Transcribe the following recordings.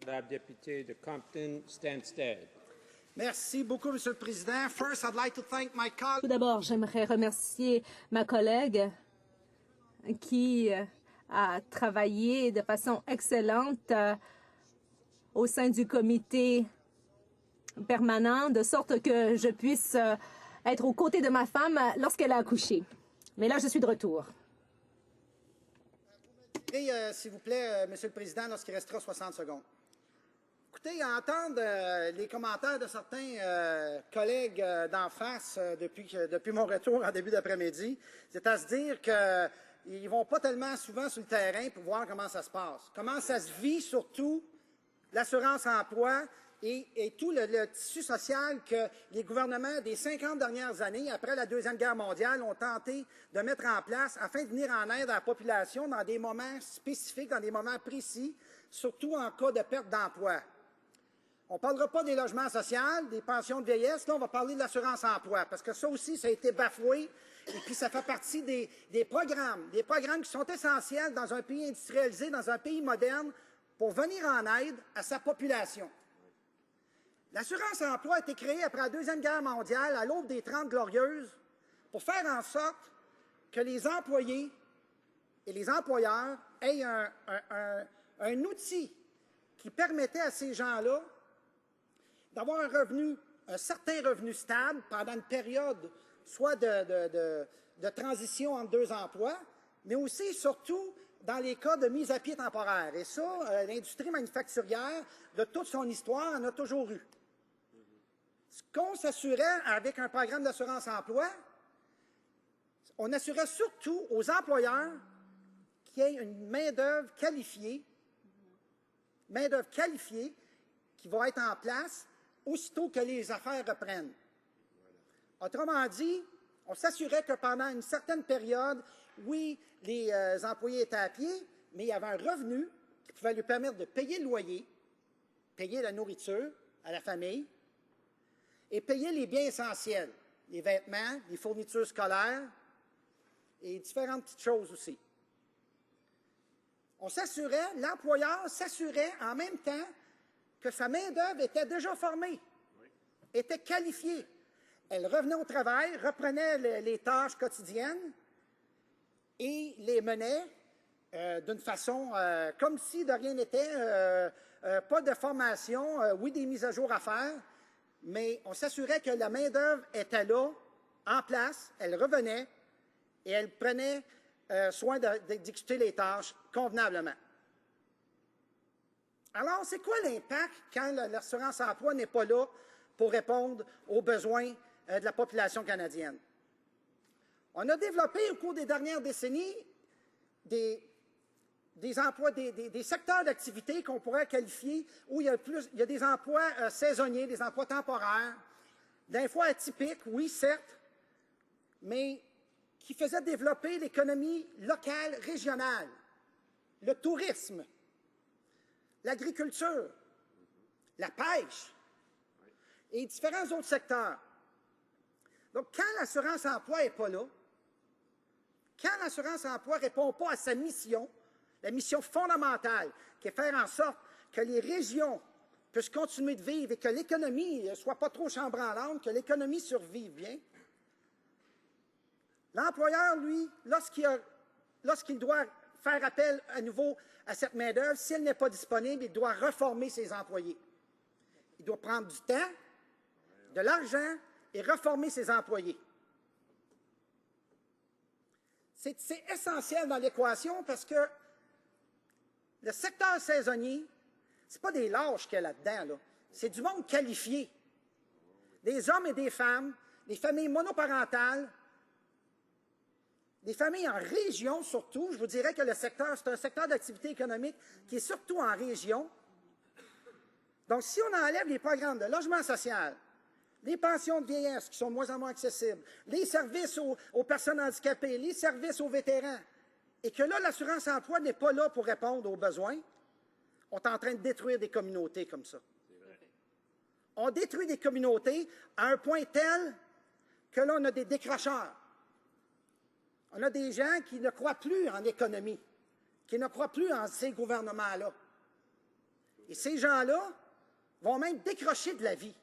La députée de Compton-Stanstead. Merci beaucoup, Monsieur le Président. First, I'd like to thank my colleague. Tout d'abord, j'aimerais remercier ma collègue qui a travaillé de façon excellente au sein du comité permanent, de sorte que je puisse être aux côtés de ma femme lorsqu'elle a accouché. Mais là, je suis de retour. S'il vous plaît, Monsieur le Président, lorsqu'il restera 60 secondes. Écoutez, à entendre les commentaires de certains collègues d'en face depuis mon retour en début d'après-midi, c'est à se dire qu'ils ne vont pas tellement souvent sur le terrain pour voir comment ça se passe. Comment ça se vit, surtout, l'assurance-emploi et tout le tissu social que les gouvernements des 50 dernières années, après la Deuxième Guerre mondiale, ont tenté de mettre en place afin de venir en aide à la population dans des moments spécifiques, dans des moments précis, surtout en cas de perte d'emploi. On ne parlera pas des logements sociaux, des pensions de vieillesse, là, on va parler de l'assurance-emploi, parce que ça aussi, ça a été bafoué, et puis ça fait partie des programmes qui sont essentiels dans un pays industrialisé, dans un pays moderne, pour venir en aide à sa population. L'assurance-emploi a été créée après la Deuxième Guerre mondiale, à l'aube des 30 Glorieuses, pour faire en sorte que les employés et les employeurs aient un outil qui permettait à ces gens-là d'avoir un certain revenu stable pendant une période soit de transition entre deux emplois, mais aussi, surtout, dans les cas de mise à pied temporaire. Et ça, l'industrie manufacturière, de toute son histoire, en a toujours eu. Ce qu'on s'assurait avec un programme d'assurance-emploi, on assurait surtout aux employeurs qu'il y ait une main-d'œuvre qualifiée qui va être en place aussitôt que les affaires reprennent. Autrement dit, on s'assurait que pendant une certaine période, oui, les employés étaient à pied, mais il y avait un revenu qui pouvait lui permettre de payer le loyer, payer la nourriture à la famille et payer les biens essentiels, les vêtements, les fournitures scolaires et différentes petites choses aussi. L'employeur s'assurait en même temps que sa main-d'œuvre était déjà formée, était qualifiée. Elle revenait au travail, reprenait les tâches quotidiennes et les menait d'une façon comme si de rien n'était, pas de formation, oui, des mises à jour à faire, mais on s'assurait que la main-d'œuvre était là, en place, elle revenait et elle prenait soin d'exécuter les tâches convenablement. Alors, c'est quoi l'impact quand l'assurance-emploi n'est pas là pour répondre aux besoins de la population canadienne? On a développé au cours des dernières décennies des emplois, des secteurs d'activité qu'on pourrait qualifier où il y a des emplois saisonniers, des emplois temporaires, des fois atypiques, oui, certes, mais qui faisaient développer l'économie locale, régionale, le tourisme, l'agriculture, la pêche et différents autres secteurs. Donc, quand l'assurance-emploi n'est pas là, quand l'assurance-emploi ne répond pas à sa mission, la mission fondamentale, qui est de faire en sorte que les régions puissent continuer de vivre et que l'économie ne soit pas trop chambranlante, que l'économie survive bien, l'employeur, lui, lorsqu'il doit faire appel à nouveau à cette main-d'œuvre, si elle n'est pas disponible, il doit reformer ses employés. Il doit prendre du temps, de l'argent et reformer ses employés. C'est essentiel dans l'équation parce que le secteur saisonnier, ce n'est pas des lâches qu'il y a là-dedans, là. C'est du monde qualifié. Des hommes et des femmes, des familles monoparentales, des familles en région surtout. Je vous dirais que le secteur, c'est un secteur d'activité économique qui est surtout en région. Donc, si on enlève les programmes de logement social, les pensions de vieillesse qui sont de moins en moins accessibles, les services aux personnes handicapées, les services aux vétérans, et que là, l'assurance-emploi n'est pas là pour répondre aux besoins, on est en train de détruire des communautés comme ça. On détruit des communautés à un point tel que là, on a des décrocheurs. On a des gens qui ne croient plus en économie, qui ne croient plus en ces gouvernements-là. Et ces gens-là vont même décrocher de la vie.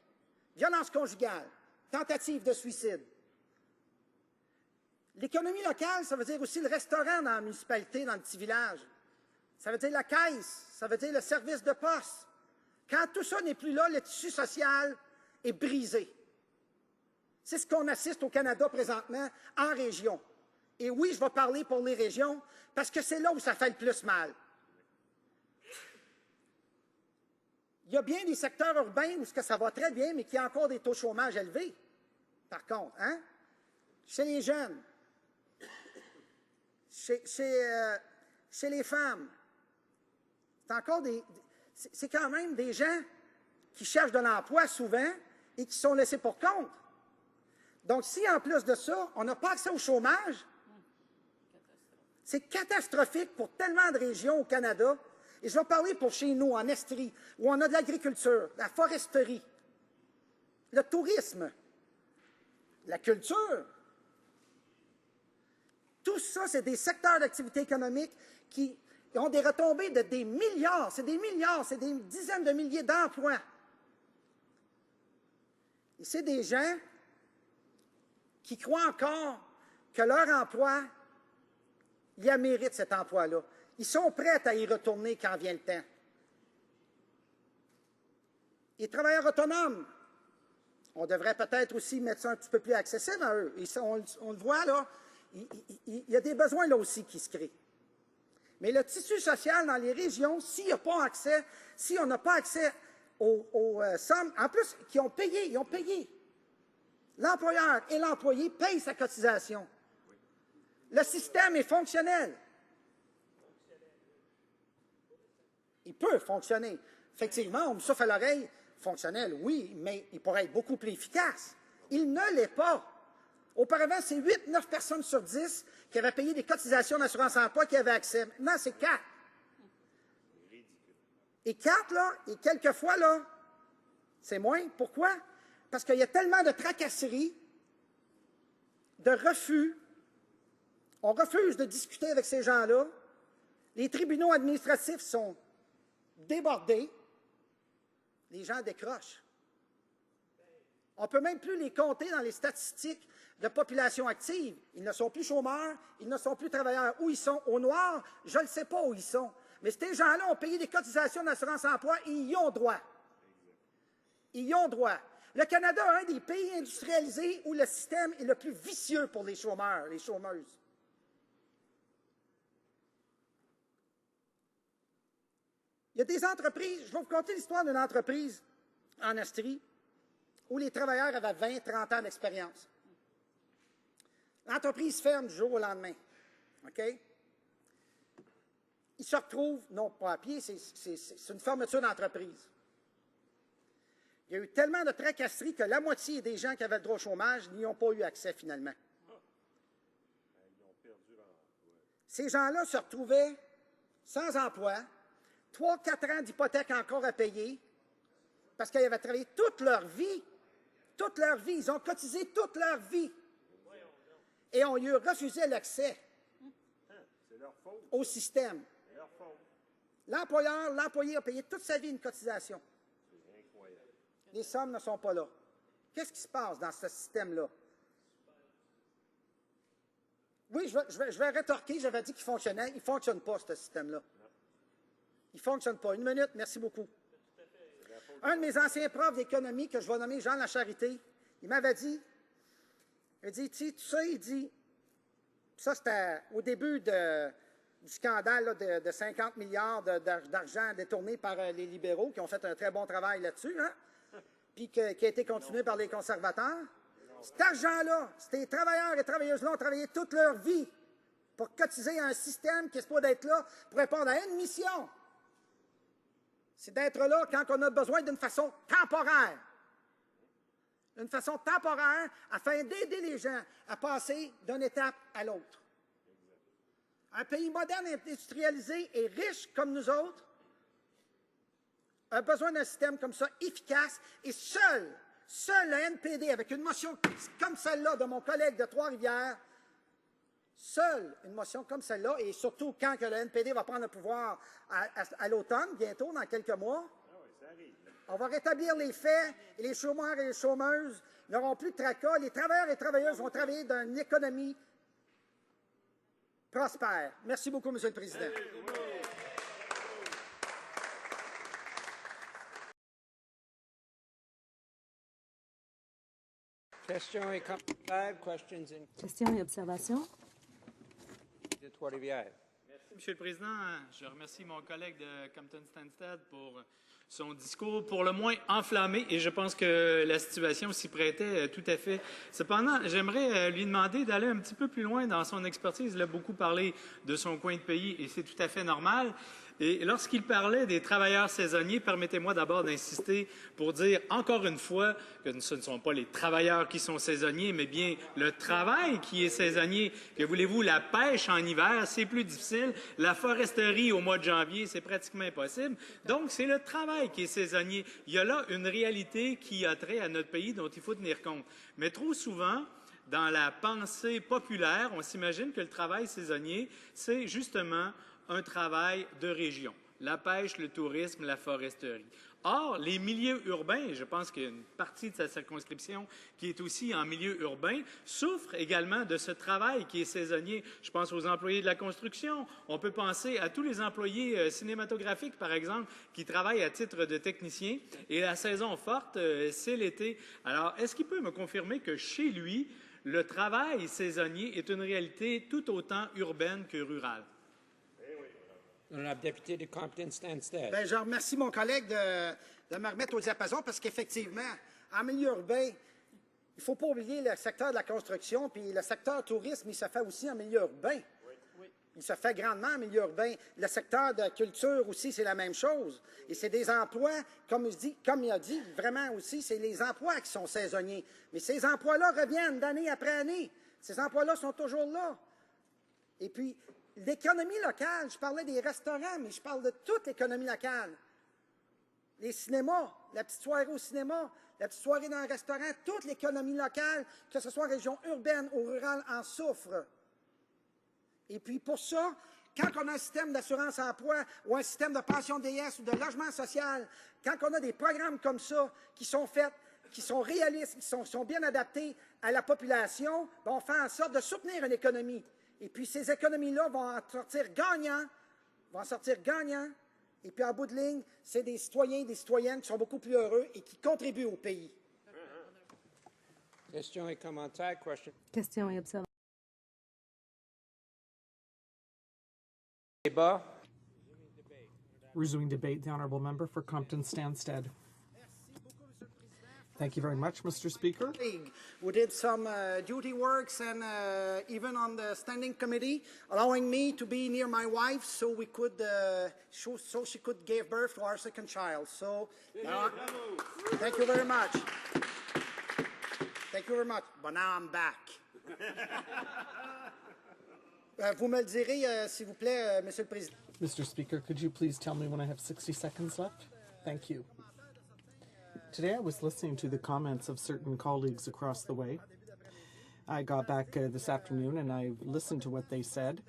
Violence conjugale, tentative de suicide. L'économie locale, ça veut dire aussi le restaurant dans la municipalité, dans le petit village. Ça veut dire la caisse, ça veut dire le service de poste. Quand tout ça n'est plus là, le tissu social est brisé. C'est ce qu'on assiste au Canada présentement, en région. Et oui, je vais parler pour les régions, parce que c'est là où ça fait le plus mal. Il y a bien des secteurs urbains où ça va très bien, mais qui a encore des taux de chômage élevés, par contre. Hein? Chez les jeunes, chez les femmes, c'est quand même des gens qui cherchent de l'emploi souvent et qui sont laissés pour compte. Donc, si en plus de ça, on n'a pas accès au chômage, c'est catastrophique pour tellement de régions au Canada. Et je vais parler pour chez nous, en Estrie, où on a de l'agriculture, la foresterie, le tourisme, la culture. Tout ça, c'est des secteurs d'activité économique qui ont des retombées de des milliards, c'est des dizaines de milliers d'emplois. Et c'est des gens qui croient encore que leur emploi, il a mérite cet emploi-là. Ils sont prêts à y retourner quand vient le temps. Les travailleurs autonomes, on devrait peut-être aussi mettre ça un petit peu plus accessible à eux. Et ça, on le voit là, il y a des besoins là aussi qui se créent. Mais le tissu social dans les régions, s'il n'y a pas accès, si on n'a pas accès aux sommes, en plus, ils ont payé. L'employeur et l'employé payent sa cotisation. Le système est fonctionnel. Il peut fonctionner. Effectivement, on me souffle à l'oreille, fonctionnel, oui, mais il pourrait être beaucoup plus efficace. Il ne l'est pas. Auparavant, c'est 8-9 personnes sur 10 qui avaient payé des cotisations d'assurance-emploi qui avaient accès. Maintenant, c'est 4. Et 4, là, et quelquefois, là, c'est moins. Pourquoi? Parce qu'il y a tellement de tracasseries, de refus. On refuse de discuter avec ces gens-là. Les tribunaux administratifs sont débordés. Les gens décrochent. On ne peut même plus les compter dans les statistiques de population active. Ils ne sont plus chômeurs, ils ne sont plus travailleurs. Où ils sont? Au noir, je ne sais pas où ils sont. Mais ces gens-là ont payé des cotisations d'assurance-emploi et ils y ont droit. Ils y ont droit. Le Canada est un des pays industrialisés où le système est le plus vicieux pour les chômeurs, les chômeuses. Il y a des entreprises, je vais vous conter l'histoire d'une entreprise en Estrie où les travailleurs avaient 20-30 ans d'expérience. L'entreprise ferme du jour au lendemain. OK? Ils se retrouvent, non pas à pied, c'est une fermeture d'entreprise. Il y a eu tellement de tracasseries que la moitié des gens qui avaient le droit au chômage n'y ont pas eu accès finalement. Ces gens-là se retrouvaient sans emploi, 3-4 ans d'hypothèque encore à payer, parce qu'ils avaient travaillé toute leur vie. Toute leur vie. Ils ont cotisé toute leur vie. Et on lui a refusé l'accès au système. L'employeur, l'employé a payé toute sa vie une cotisation. Les sommes ne sont pas là. Qu'est-ce qui se passe dans ce système-là? Oui, je vais rétorquer, j'avais dit qu'il fonctionnait. Il ne fonctionne pas, ce système-là. Il ne fonctionne pas. Une minute, merci beaucoup. Un de mes anciens profs d'économie, que je vais nommer Jean Lacharité, il m'avait dit, tu sais, il dit, ça c'était au début du scandale là, de 50 milliards d'argent détourné par les libéraux, qui ont fait un très bon travail là-dessus, hein? Puis qui a été continué par les conservateurs. Cet argent-là, ces travailleurs et travailleuses-là ont travaillé toute leur vie pour cotiser à un système qui est supposé d'être là pour répondre à une mission. C'est d'être là quand on a besoin d'une façon temporaire. Une façon temporaire afin d'aider les gens à passer d'une étape à l'autre. Un pays moderne, industrialisé et riche comme nous autres a besoin d'un système comme ça, efficace, et seul le NPD, avec une motion comme celle-là de mon collègue de Trois-Rivières, Seule une motion comme celle-là, et surtout quand que le NPD va prendre le pouvoir à l'automne, bientôt, dans quelques mois, on va rétablir les faits et les chômeurs et les chômeuses n'auront plus de tracas. Les travailleurs et travailleuses vont travailler dans une économie prospère. Merci beaucoup, M. le Président. Questions et commentaires? Questions in Questions et observations? Monsieur le Président, je remercie mon collègue de Compton-Stanstead pour son discours pour le moins enflammé et je pense que la situation s'y prêtait tout à fait. Cependant, j'aimerais lui demander d'aller un petit peu plus loin dans son expertise. Il a beaucoup parlé de son coin de pays et c'est tout à fait normal. Et lorsqu'il parlait des travailleurs saisonniers, permettez-moi d'abord d'insister pour dire encore une fois que ce ne sont pas les travailleurs qui sont saisonniers, mais bien le travail qui est saisonnier. Que voulez-vous, la pêche en hiver, c'est plus difficile. La foresterie au mois de janvier, c'est pratiquement impossible. Donc, c'est le travail qui est saisonnier. Il y a là une réalité qui a trait à notre pays dont il faut tenir compte. Mais trop souvent, dans la pensée populaire, on s'imagine que le travail saisonnier, c'est justement un travail de région, la pêche, le tourisme, la foresterie. Or, les milieux urbains, et je pense qu'il y a une partie de sa circonscription qui est aussi en milieu urbain, souffrent également de ce travail qui est saisonnier. Je pense aux employés de la construction. On peut penser à tous les employés cinématographiques, par exemple, qui travaillent à titre de technicien. Et la saison forte, c'est l'été. Alors, est-ce qu'il peut me confirmer que chez lui, le travail saisonnier est une réalité tout autant urbaine que rurale? Honorable député de Compton-Stanstead. Bien, je remercie mon collègue de me remettre au diapason parce qu'effectivement, en milieu urbain, il ne faut pas oublier le secteur de la construction, puis le secteur tourisme, il se fait aussi en milieu urbain. Il se fait grandement en milieu urbain. Le secteur de la culture aussi, c'est la même chose. Et c'est des emplois, comme il a dit, vraiment aussi, c'est les emplois qui sont saisonniers. Mais ces emplois-là reviennent d'année après année. Ces emplois-là sont toujours là. Et puis, l'économie locale, je parlais des restaurants, mais je parle de toute l'économie locale. Les cinémas, la petite soirée au cinéma, la petite soirée dans un restaurant, toute l'économie locale, que ce soit en région urbaine ou rurale, en souffre. Et puis pour ça, quand on a un système d'assurance-emploi ou un système de pension vieillesse ou de logement social, quand on a des programmes comme ça qui sont faits, qui sont réalistes, qui sont bien adaptés à la population, on fait en sorte de soutenir une économie. Et puis, ces économies-là vont en sortir gagnants, Et puis, en bout de ligne, c'est des citoyens et des citoyennes qui sont beaucoup plus heureux et qui contribuent au pays. Questions et commentaires? Questions et observations. Débat. Resuming debate, the honourable member for Compton-Stanstead. Thank you very much, Mr. Speaker. Who did some duty works and even on the standing committee, allowing me to be near my wife so we could so she could give birth to our second child. So thank you very much. Thank you very much. But now I'm back. Vous me le direz, s'il vous plaît, Monsieur le Président. Mr. Speaker, could you please tell me when I have 60 seconds left? Thank you. Today I was listening to the comments of certain colleagues across the way. I got back this afternoon and I listened to what they said,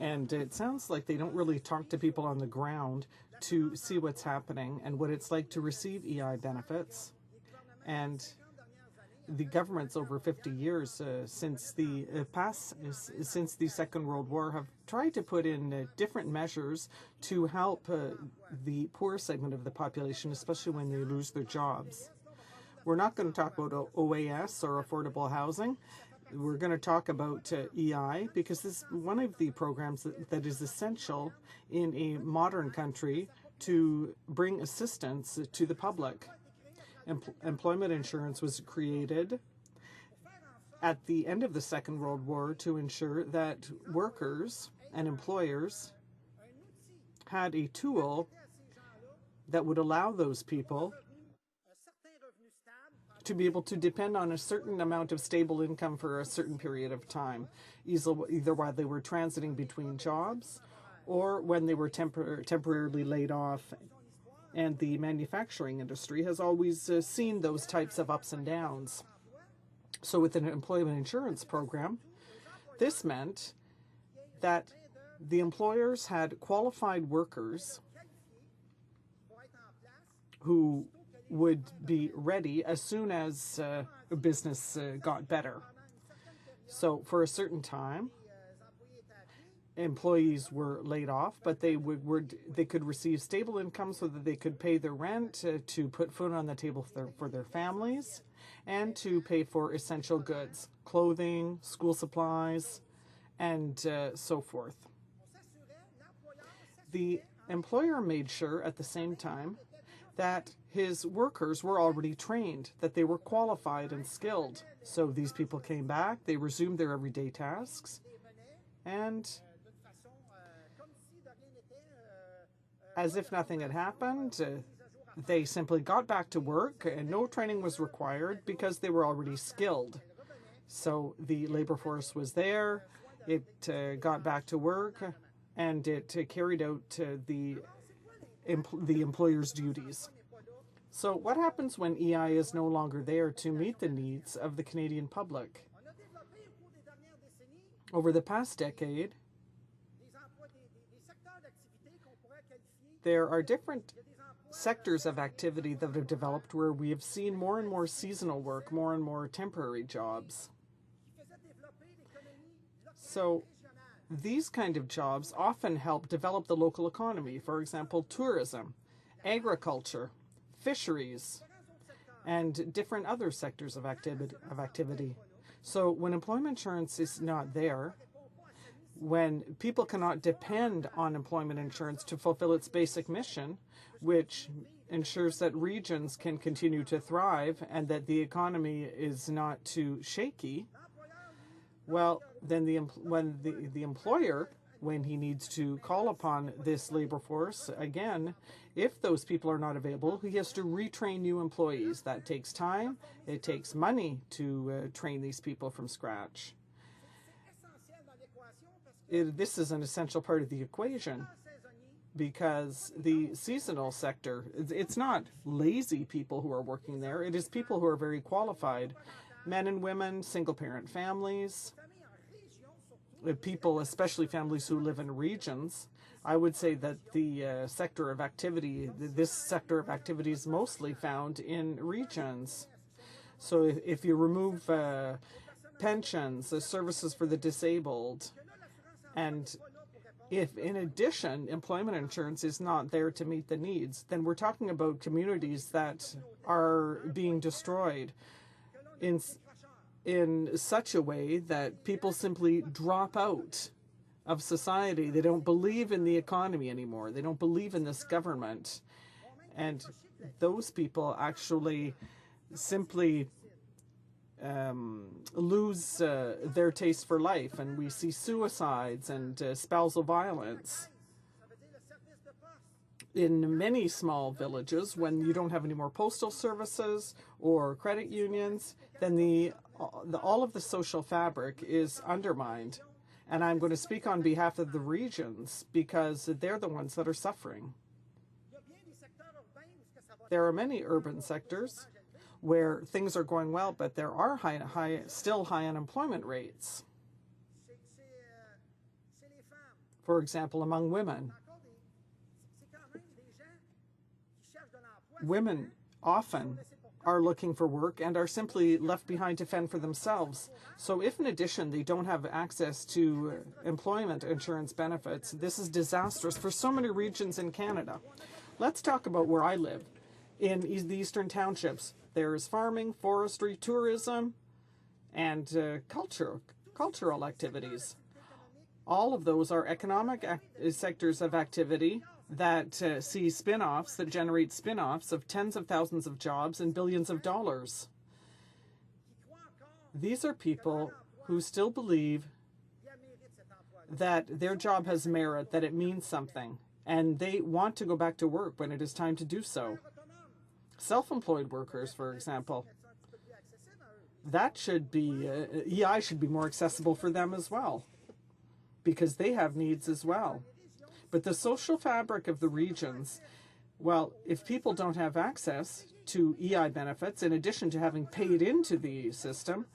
and it sounds like they don't really talk to people on the ground to see what's happening and what it's like to receive EI benefits. And the governments over 50 years since the Second World War have tried to put in different measures to help the poor segment of the population, especially when they lose their jobs. We're not going to talk about OAS or affordable housing. We're going to talk about EI because this is one of the programs that is essential in a modern country to bring assistance to the public. Employment insurance was created at the end of the Second World War to ensure that workers and employers had a tool that would allow those people to be able to depend on a certain amount of stable income for a certain period of time, either while they were transiting between jobs or when they were temporarily laid off. And the manufacturing industry has always seen those types of ups and downs. So with an employment insurance program, this meant that the employers had qualified workers who would be ready as soon as business got better. So for a certain time, employees were laid off, but they could receive stable income so that they could pay their rent, to put food on the table for their families, and to pay for essential goods, clothing, school supplies, and so forth. The employer made sure at the same time that his workers were already trained, that they were qualified and skilled. So these people came back, they resumed their everyday tasks, and as if nothing had happened, they simply got back to work and no training was required because they were already skilled. So the labor force was there, it got back to work, and it carried out the employer's duties. So what happens when EI is no longer there to meet the needs of the Canadian public? Over the past decade, there are different sectors of activity that have developed where we have seen more and more seasonal work, more and more temporary jobs. So these kind of jobs often help develop the local economy. For example, tourism, agriculture, fisheries, and different other sectors of activity. So when employment insurance is not there, when people cannot depend on employment insurance to fulfill its basic mission, which ensures that regions can continue to thrive and that the economy is not too shaky, well, then the employer, when he needs to call upon this labor force, again, if those people are not available, he has to retrain new employees. That takes time. It takes money to train these people from scratch. This is an essential part of the equation because the seasonal sector, it's not lazy people who are working there. It is people who are very qualified, men and women, single-parent families, people, especially families who live in regions. I would say that the sector of activity, this sector of activity is mostly found in regions. So if you remove pensions, services for the disabled, and if, in addition, employment insurance is not there to meet the needs, then we're talking about communities that are being destroyed in such a way that people simply drop out of society. They don't believe in the economy anymore. They don't believe in this government. And those people actually simply lose their taste for life, and we see suicides and spousal violence in many small villages. When you don't have any more postal services or credit unions, then all of the social fabric is undermined. And I'm going to speak on behalf of the regions because they're the ones that are suffering. There are many urban sectors where things are going well, but there are still high unemployment rates. For example, among women. Women often are looking for work and are simply left behind to fend for themselves. So if in addition they don't have access to employment insurance benefits, this is disastrous for so many regions in Canada. Let's talk about where I live. In the Eastern Townships, there is farming, forestry, tourism, and cultural activities. All of those are economic sectors of activity that see spin-offs, that generate spin-offs of tens of thousands of jobs and billions of dollars. These are people who still believe that their job has merit, that it means something, and they want to go back to work when it is time to do so. Self-employed workers, for example, that should be, EI should be more accessible for them as well, because they have needs as well. But the social fabric of the regions, well, if people don't have access to EI benefits, in addition to having paid into the system,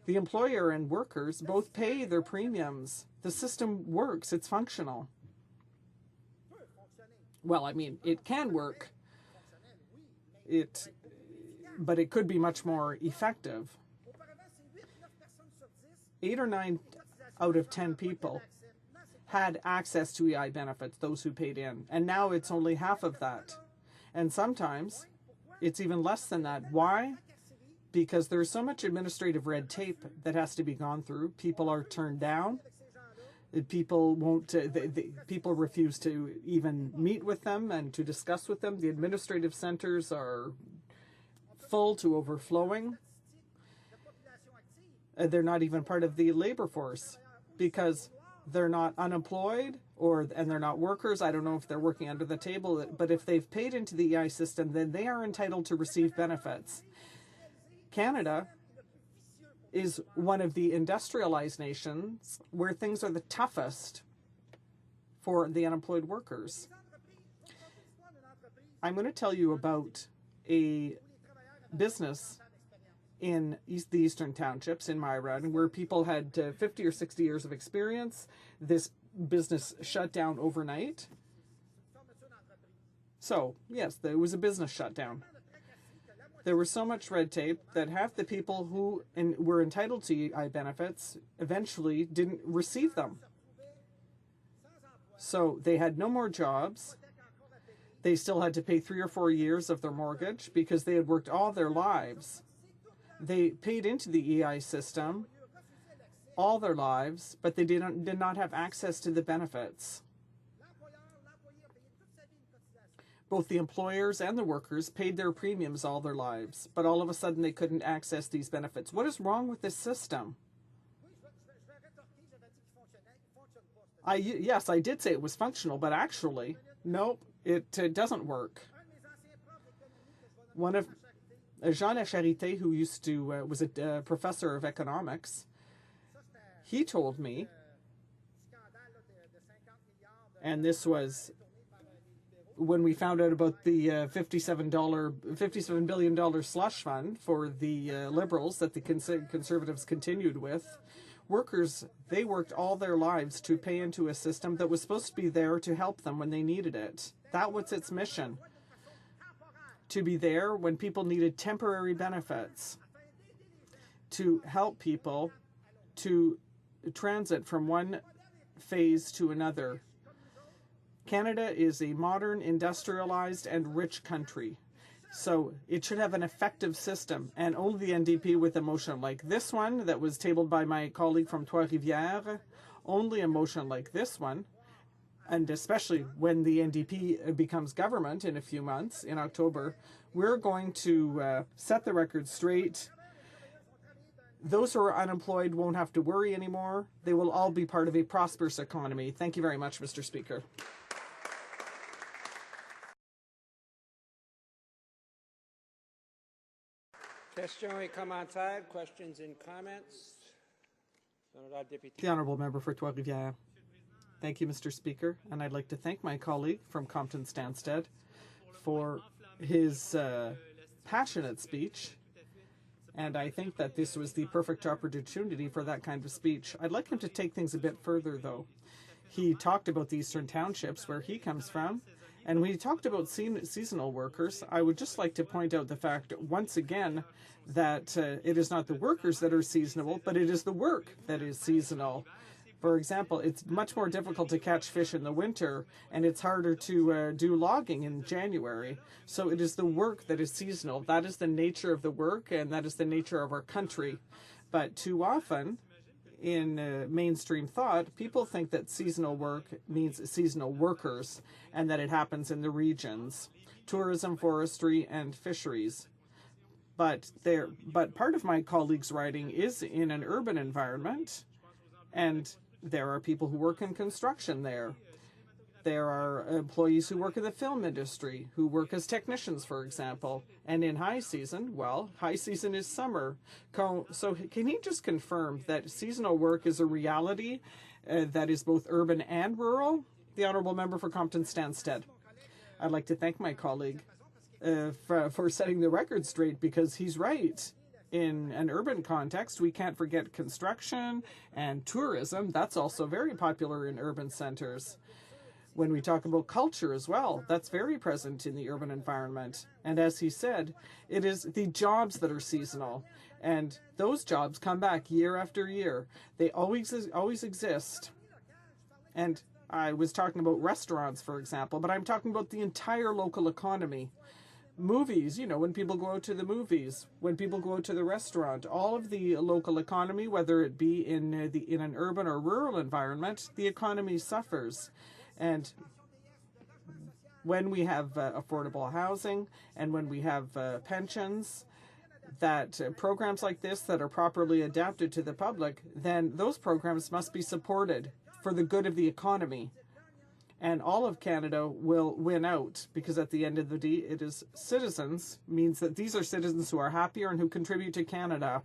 the employer and workers both pay their premiums The system works. It's functional. Well, I mean, it can work. But it could be much more effective. 8 or 9 out of 10 people had access to EI benefits, those who paid in. And now it's only half of that. And sometimes it's even less than that. Why? Because there's so much administrative red tape that has to be gone through. People are turned down. People won't. People refuse to even meet with them and to discuss with them. The administrative centers are full to overflowing. They're not even part of the labor force because they're not unemployed and they're not workers. I don't know if they're working under the table, but if they've paid into the EI system, then they are entitled to receive benefits. Canada is one of the industrialized nations where things are the toughest for the unemployed workers. I'm going to tell you about a business in the Eastern Townships in my riding where people had 50 or 60 years of experience. This business shut down overnight. So, yes, there was a business shutdown. There was so much red tape that half the people who were entitled to EI benefits eventually didn't receive them. So they had no more jobs. They still had to pay 3 or 4 years of their mortgage because they had worked all their lives. They paid into the EI system all their lives, but they did not have access to the benefits. Both the employers and the workers paid their premiums all their lives, but all of a sudden they couldn't access these benefits. What is wrong with this system? Yes, I did say it was functional, but actually, no, it doesn't work. One of Jean Lacharité, who used to was a professor of economics, he told me, and this was when we found out about the $57 billion slush fund for the Liberals that the Conservatives continued with, workers, they worked all their lives to pay into a system that was supposed to be there to help them when they needed it. That was its mission, to be there when people needed temporary benefits, to help people to transit from one phase to another. Canada is a modern, industrialized, and rich country. So it should have an effective system, and only the NDP with a motion like this one that was tabled by my colleague from Trois-Rivières, only a motion like this one, and especially when the NDP becomes government in a few months, in October, we're going to set the record straight. Those who are unemployed won't have to worry anymore. They will all be part of a prosperous economy. Thank you very much, Mr. Speaker. Questions et commentaires, questions and comments? The Honourable Member for Trois-Rivières. Thank you, Mr. Speaker, and I'd like to thank my colleague from Compton-Stanstead for his passionate speech, and I think that this was the perfect opportunity for that kind of speech. I'd like him to take things a bit further, though. He talked about the Eastern Townships, where he comes from, and when he talked about seasonal workers, I would just like to point out the fact, once again, that it is not the workers that are seasonal, but it is the work that is seasonal. For example, it's much more difficult to catch fish in the winter, and it's harder to do logging in January. So it is the work that is seasonal. That is the nature of the work, and that is the nature of our country. But too often, in mainstream thought, people think that seasonal work means seasonal workers, and that it happens in the regions, tourism, forestry, and fisheries. But part of my colleague's riding is in an urban environment, and there are people who work in construction there. There are employees who work in the film industry, who work as technicians, for example. And in high season, well, high season is summer. So can he just confirm that seasonal work is a reality that is both urban and rural? The Honourable Member for Compton-Stanstead. I'd like to thank my colleague for setting the record straight, because he's right. in an urban context, we can't forget construction and tourism. That's also very popular in urban centers. When we talk about culture as well, that's very present in the urban environment. And as he said, it is the jobs that are seasonal. And those jobs come back year after year. They always exist. And I was talking about restaurants, for example, but I'm talking about the entire local economy. Movies, you know, when people go out to the movies, when people go out to the restaurant, all of the local economy, whether it be in an urban or rural environment, the economy suffers. And when we have affordable housing and when we have pensions, that programs like this that are properly adapted to the public, then those programs must be supported for the good of the economy. And all of Canada will win out, because at the end of the day, it is citizens, means that these are citizens who are happier and who contribute to Canada.